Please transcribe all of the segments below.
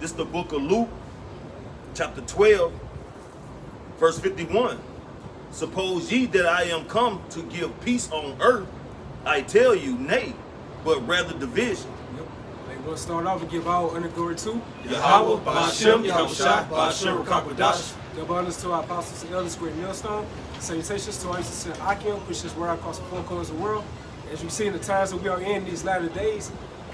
This is the book of Luke, chapter 12, verse 51. Suppose ye that I am come to give peace on earth, I tell you, nay, but rather division. Yep. Hey, we'll start off and give all honor and glory to Yahweh, Ba'ashem, Yahushua, Ba'ashem, Rakakadash. Give honors to our apostles and elders, great millstone. Salutations to our sincere Akim, which is where across the four corners of the world. As you see in the times that we are in these latter days,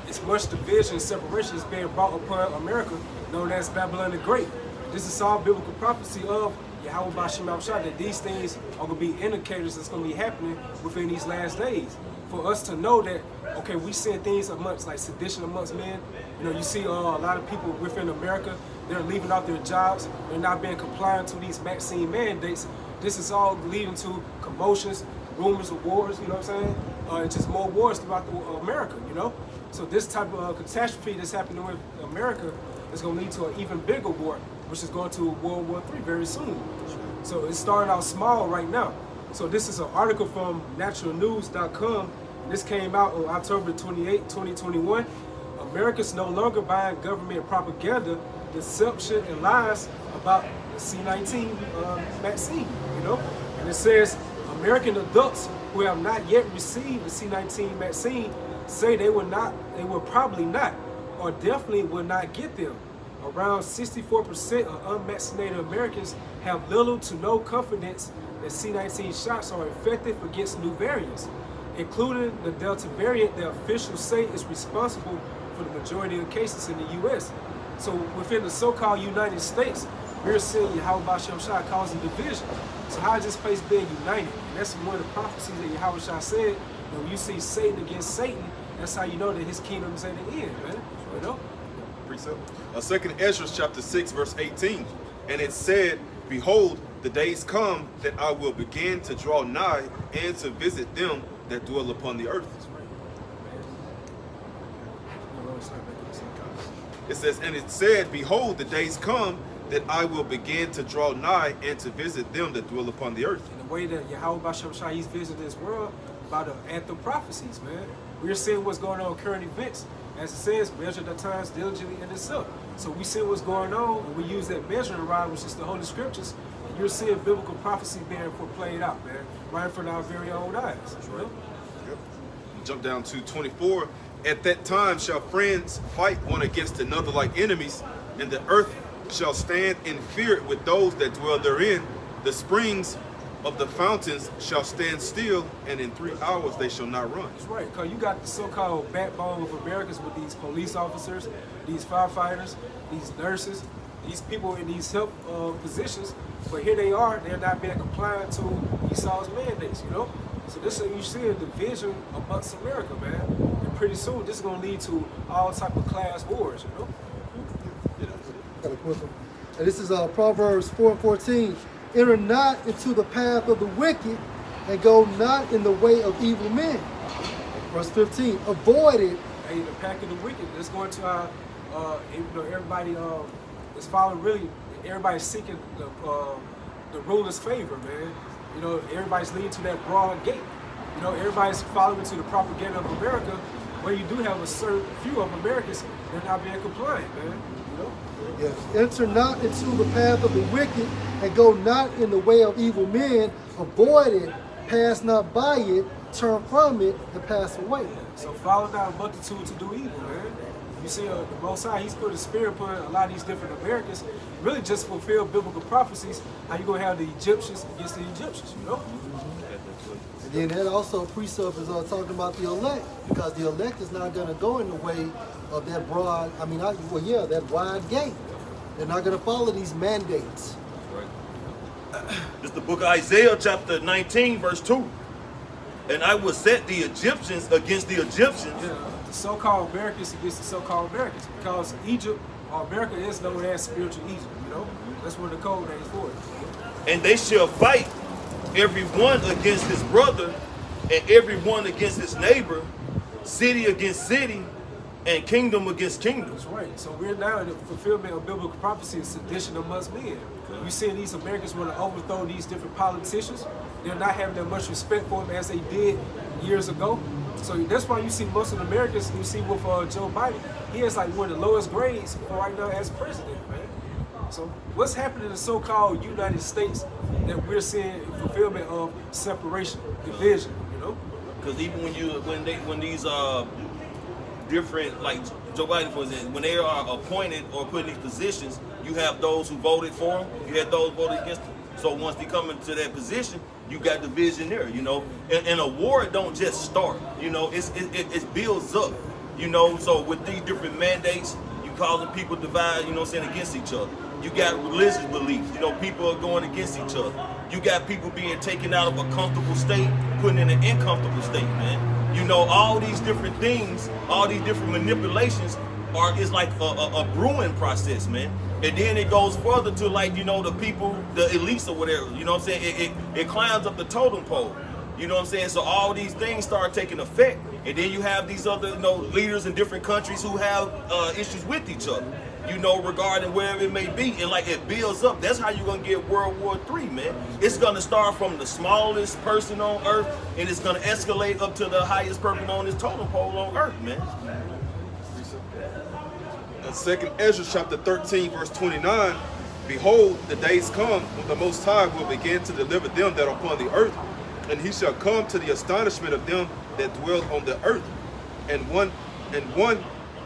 it's much division and separation is being brought upon America, known as Babylon the Great. This is all biblical prophecy of Yahweh Ba'ashem Yahushua, that these things are going to be indicators that's going to be happening within these last days. For us to know that, okay, we seeing things amongst like sedition amongst men. You know, you see a lot of people within America, they're leaving off their jobs, they're not being compliant to these vaccine mandates. This is all leading to commotions, rumors of wars, you know what I'm saying? And just more wars throughout America, you know? So this type of catastrophe that's happening with America is going to lead to an even bigger war, which is going to World War III very soon. So it's starting out small right now. So this is an article from naturalnews.com. This came out on October 28, 2021. America's no longer buying government propaganda, deception, and lies about the C-19 vaccine, you know? And it says, American adults who have not yet received the C-19 vaccine say they will probably not, or definitely will not get them. Around 64% of unvaccinated Americans have little to no confidence that C-19 shots are effective against new variants, including the Delta variant that officials say is responsible for the majority of cases in the U.S. So within the so-called United States, we're seeing Yahweh Ba'ashem Shah causing division. So how is this place being united? And that's one of the prophecies that Yahweh Shah said. When you see Satan against Satan, that's how you know that his kingdom is at the end, man. You know? Precept. 2nd Ezra chapter 6, verse 18. And it said, Behold, the days come that I will begin to draw nigh and to visit them that dwell upon the earth. It says, and it said, Behold, the days come that I will begin to draw nigh and to visit them that dwell upon the earth. And the way that Yahweh Ba'ashem Shah, he's visiting this world by the anthem prophecies, man. We're seeing what's going on in current events. As it says, measure the times diligently in itself. So we see what's going on, and we use that measuring rod, which is the Holy Scriptures, and you're seeing biblical prophecy being played out, man, right in front of our very own eyes. That's right. Yep. Jump down to 24. At that time shall friends fight one against another like enemies, and the earth shall stand in fear with those that dwell therein. The springs of the fountains shall stand still, and in 3 hours they shall not run. That's right, because you got the so-called backbone of Americans with these police officers, these firefighters, these nurses, these people in these health positions, but here they are, they're not being compliant to Esau's mandates, you know? So this is, you see a division amongst America, man. And pretty soon this is going to lead to all type of class wars, you know? Got a quick one. And this is Proverbs 4:14. Enter not into the path of the wicked, and go not in the way of evil men. Verse 15. Avoid it. Hey, the pack of the wicked. Let's go into our, you know, everybody is following. Really, everybody's seeking the ruler's favor, man. You know, everybody's leading to that broad gate. You know, everybody's following to the propaganda of America, where you do have a certain few of Americans that are not being compliant, man. You know? Yes. Enter not into the path of the wicked, and go not in the way of evil men. Avoid it, pass not by it, turn from it, and pass away. So follow not a multitude to do evil, man. You see, the Most High, he's put a spirit upon a lot of these different Americans, really just fulfill biblical prophecies, how you going to have the Egyptians against the Egyptians, you know? And then that also precept is talking about the elect, because the elect is not going to go in the way of that broad, that wide gate. They're not going to follow these mandates. This is the book of Isaiah, chapter 19, verse 2. And I will set the Egyptians against the Egyptians. Yeah, the so-called Americans against the so-called Americans, because Egypt, or America, is known as spiritual Egypt, you know? That's where the code name is for it. And they shall fight every one against his brother, and every one against his neighbor, city against city, and kingdom against kingdom. That's right. So we're now in the fulfillment of biblical prophecy and sedition amongst men. You see these Americans want to overthrow these different politicians. They're not having that much respect for them as they did years ago. So that's why you see Muslim Americans, you see with Joe Biden, he has like one of the lowest grades right now as president, man. So what's happening in the so-called United States that we're seeing fulfillment of separation, division, you know? Because even when these different, like Joe Biden, for example, when they are appointed or put in these positions, you have those who voted for him, you had those voted against him. So once they come into that position, you got division there, you know. And a war don't just start, you know. It builds up, you know. So with these different mandates, you causing people divide, you know what I'm saying, against each other. You got religious beliefs, you know, people are going against each other. You got people being taken out of a comfortable state, put in an uncomfortable state, man. You know, all these different things, all these different manipulations is like a brewing process, man. And then it goes further to, like, you know, the people, the elites or whatever, you know what I'm saying? It climbs up the totem pole, you know what I'm saying? So all these things start taking effect. And then you have these other, you know, leaders in different countries who have issues with each other, you know, regarding wherever it may be. And like it builds up. That's how you're going to get World War III, man. It's going to start from the smallest person on earth, and it's going to escalate up to the highest person on this totem pole on earth, man. 2nd Ezra chapter 13 verse 29, behold, the days come when the Most High will begin to deliver them that are upon the earth, and he shall come to the astonishment of them that dwell on the earth, and one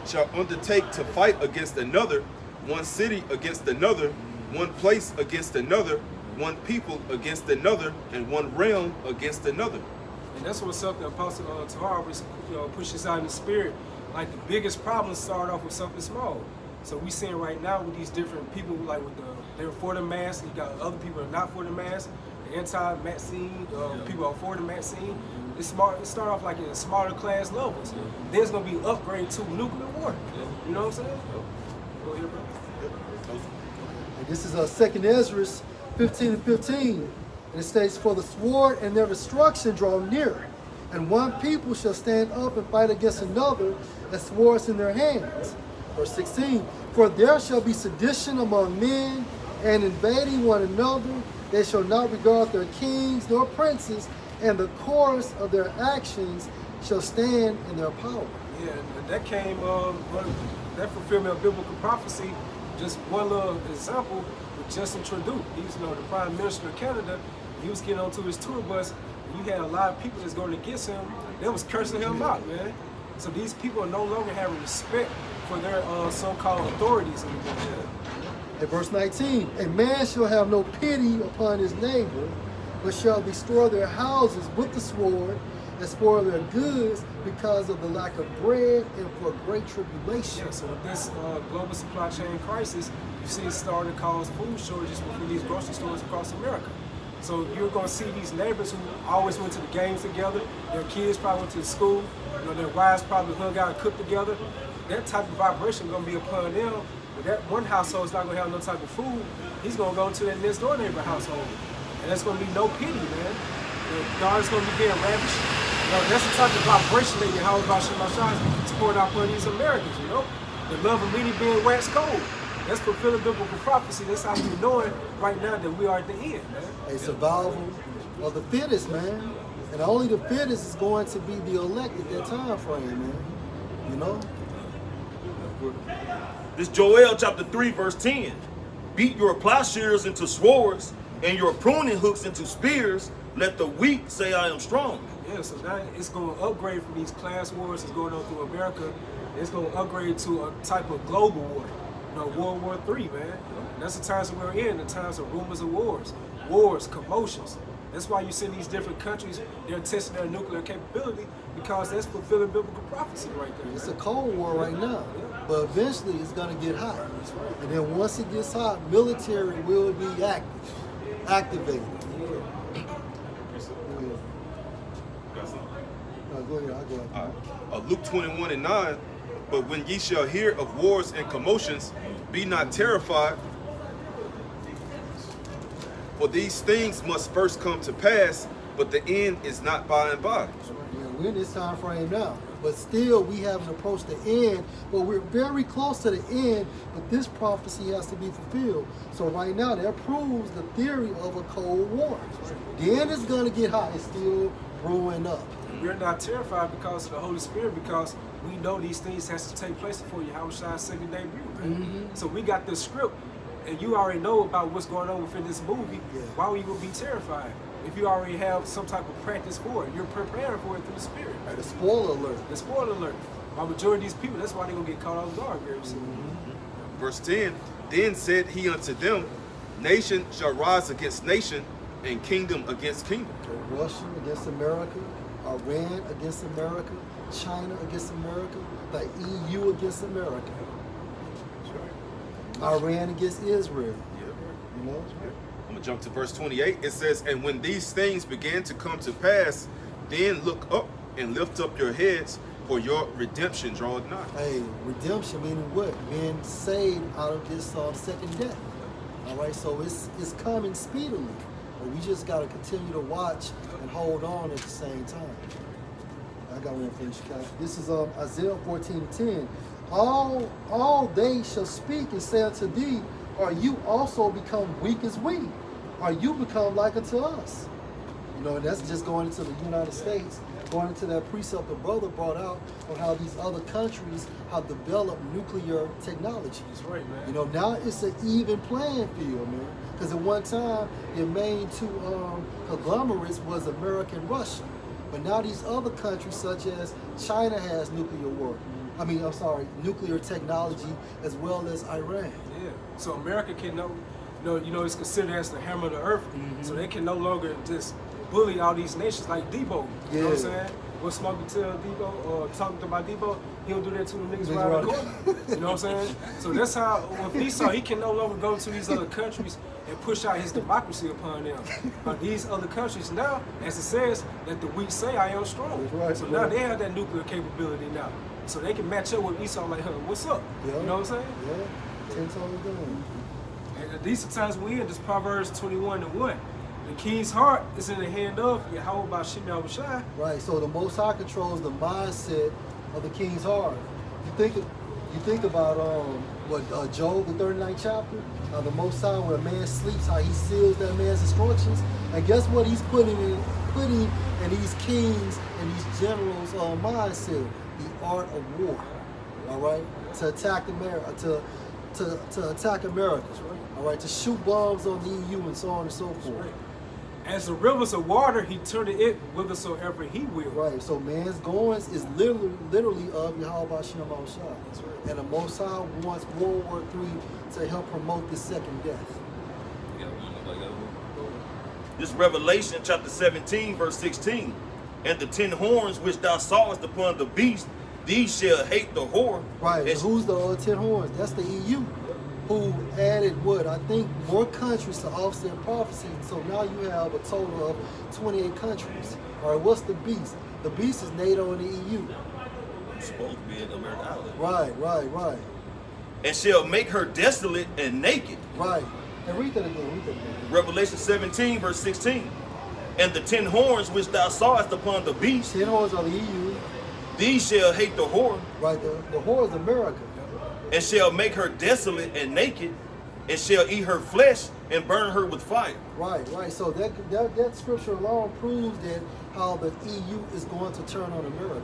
shall undertake to fight against another, one city against another, one place against another, one people against another, and one realm against another. And that's what's up. The Apostle Tahar always, you know, pushes out in the spirit. Like the biggest problems start off with something small. So we seeing right now with these different people, like with they're for the mask. You got other people that are not for the mask. The anti-vaccine, people are for the vaccine. It start off like in smaller class levels. There's gonna be upgrade to nuclear war. You know what I'm saying? Go ahead, bro. And this is 2nd Ezra 15 and 15. And it states, for the sword and their destruction draw near, and one people shall stand up and fight against another, and swords in their hands. Verse 16, for there shall be sedition among men, and invading one another. They shall not regard their kings nor princes, and the course of their actions shall stand in their power. Yeah, and that came, that fulfillment of biblical prophecy, just one little example with Justin Trudeau. He's, you know, the Prime Minister of Canada. He was getting onto his tour bus. You had a lot of people that's going against him. They was cursing him out, man. So these people are no longer having respect for their so-called authorities anymore. In verse 19, a man shall have no pity upon his neighbor, but shall destroy their houses with the sword, and spoil their goods because of the lack of bread and for great tribulation. Yeah, so with this global supply chain crisis, you see it starting to cause food shortages within these grocery stores across America. So you're going to see these neighbors who always went to the games together, their kids probably went to the school, you know, their wives probably hung out and cooked together. That type of vibration is going to be upon them. But that one household is not going to have no type of food. He's going to go to that next door neighbor household. And there's going to be no pity, man. God is going to be getting ravished. You know, that's the type of vibration that your house about Shemashah is pouring out upon these Americans, you know? The love of many being waxed cold. That's fulfilling biblical prophecy. That's how you're knowing right now that we are at the end, man. A survival of the fittest, man. And only the fittest is going to be the elect at that time frame, man. You know? This Joel chapter 3 verse 10. Beat your plowshares into swords and your pruning hooks into spears. Let the weak say I am strong. Yeah, so now it's going to upgrade from these class wars that's going on through America. It's going to upgrade to a type of global war. You know, World War III, man. And that's the times that we're in, the times of rumors of wars, commotions. That's why you see these different countries, they're testing their nuclear capability because that's fulfilling biblical prophecy right there. It's a Cold War right now, but eventually it's going to get hot. And then once it gets hot, military will be activated. Go ahead, I'll go ahead. Luke 21 and 9, but when ye shall hear of wars and commotions, be not terrified, for these things must first come to pass, but the end is not by and by. Yeah, we're in this time frame now, but still we haven't approached the end, but we're very close to the end, but this prophecy has to be fulfilled. So right now that proves the theory of a Cold War. Then it's going to get hot. It's still brewing up. we're not terrified because of the Holy Spirit, because we know these things has to take place before Yahushua's second debut, man. So we got the script, and you already know about what's going on within this movie. Why would you be terrified? If you already have some type of practice for it, you're preparing for it through the Spirit. Right, the spoiler alert. The spoiler alert. By majority of these people, that's why they're going to get caught off guard very soon. Verse 10, then said he unto them, nation shall rise against nation, and kingdom against kingdom. So Russia against America, Iran against America, China against America, the EU against America, Iran against Israel. You know? I'm gonna jump to verse 28. It says, and when these things began to come to pass, then look up and lift up your heads, for your redemption draweth nigh. Hey, redemption meaning what? Being saved out of this second death. All right, so it's coming speedily. But we just got to continue to watch and hold on at the same time. I got one for you, Chicago. This is Isaiah 14:10. All they shall speak and say unto thee, are you also become weak as we? Are you become like unto us? You know, and that's just going into the United States, going into that precept the brother brought out on how these other countries have developed nuclear technology. That's right, man. You know, now it's an even playing field, man. Because at one time, your main two conglomerates was America and Russia. But now these other countries, such as China, has nuclear nuclear technology, as well as Iran. Yeah. So America can it's considered as the hammer of the earth. So they can no longer just bully all these nations like Debo. You know what I'm saying? What Smokey tell Debo or talking about Debo, he'll do that to them niggas around the corner. You know what I'm saying? So that's how with Esau, he can no longer go to these other countries and push out his democracy upon them. But these other countries now, as it says, that the weak say I am strong. Right, so now they have that nuclear capability now. So they can match up with Esau like, what's up? Yeah. You know what I'm saying? Yeah, 10 toes down. And these are times we in this Proverbs 21:1. The king's heart is in the hand of Yahweh Bashim Yahushai. Right, so the Most High controls the mindset of the king's heart. You think about Job, the 39th chapter, the Most High, when a man sleeps, how he seals that man's instructions, and guess what he's putting in these kings and these generals' mindset? The art of war. All right, to attack America, to attack America. All right, to shoot bombs on the EU and so on and so forth. As the rivers of water, he turneth it whithersoever he will. Right, so man's goings is literally of Yahweh Bashim Yahushua. And the Most High wants World War III to help promote this second death. This Revelation chapter 17, verse 16. And the 10 horns which thou sawest upon the beast, these shall hate the whore. Right, and who's the 10 horns? That's the EU, who added I think more countries to offset prophecy. So now you have a total of 28 countries. All right, what's the beast? The beast is NATO and the EU. Supposed to be in America Island. Right. And shall make her desolate and naked. Right. And read that again. Revelation 17, verse 16. And the 10 horns which thou sawest upon the beast, 10 horns are the EU. These shall hate the whore. Right, the whore is America. And shall make her desolate and naked, and shall eat her flesh and burn her with fire. Right. So that scripture alone proves that how the EU is going to turn on America.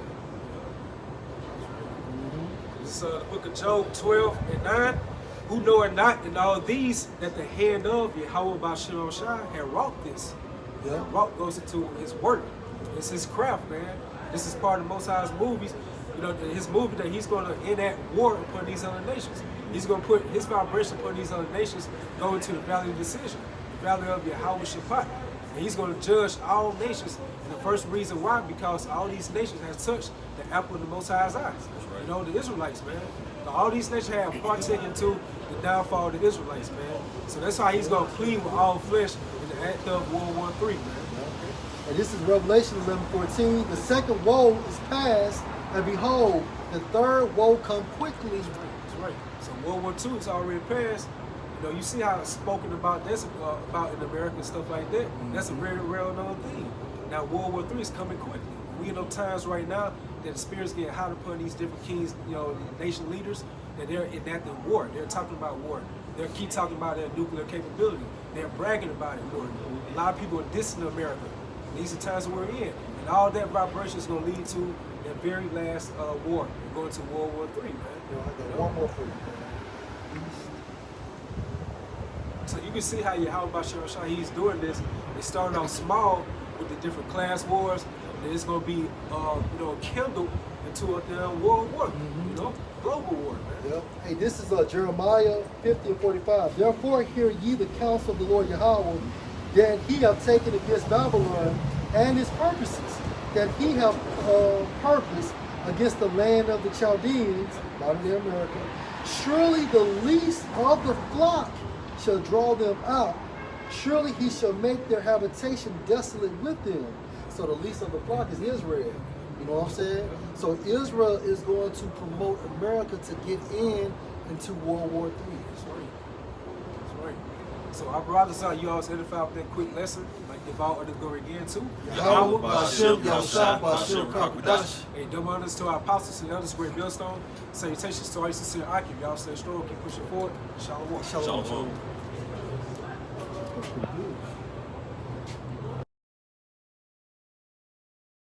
This is the book of Job 12:9. Who knoweth not in all these that the hand of Yahweh Bashim Yahushai had wrought this? Yeah. Wrought goes into his work. It's his craft, man. This is part of Most High's movies. You know, his movie that he's going to enact war upon these other nations. He's going to put his vibration upon these other nations, go into the valley of decision, the valley of Yahweh Shabbat. And he's going to judge all nations. And the first reason why, because all these nations have touched the apple of the Most High's eyes. Right. You know, the Israelites, man. So all these nations have partaken to the downfall of the Israelites, man. So that's how he's going to plead with all flesh in the act of World War III, man. And this is Revelation 11:14. The second woe is past, and behold, the third woe come quickly. That's right. So World War II is already passed. You know, you see how it's spoken about this about in America and stuff like that. That's a very well-known thing. Now World War III is coming quickly. We in those times right now that the spirit's getting hot upon these different kings, you know, nation leaders, that they're enacting war. They're talking about war. They keep talking about their nuclear capability. They're bragging about it more. A lot of people are dissing America. These are times that we're in. And all that vibration is going to lead to that very last war. We're going to World War III, man. You know, I got one more for you, man. So you can see how Yahweh Shah, he's doing this. They started off small with the different class wars, and it's going to be, you know, kindled into a world war, you know, global war, man. Yep. Hey, this is Jeremiah 50 and 45. Therefore hear ye the counsel of the Lord Yahweh, that he have taken against Babylon and his purposes, that he have purpose against the land of the Chaldeans, modern day America. Surely the least of the flock shall draw them out. Surely he shall make their habitation desolate with them. So the least of the flock is Israel. You know what I'm saying? So Israel is going to promote America to get into World War III. That's right. That's right. So our brothers, you all edified with that quick lesson. Like the vow of the glory again too. Yahweh, Ba'ashem, Yahshua, Ba'ashem, Kakadash. Hey, double honors to our apostles and elders, great millstone. Salutations to our sincere Akim. Y'all stay strong, keep pushing forward. Shalom. Shalom.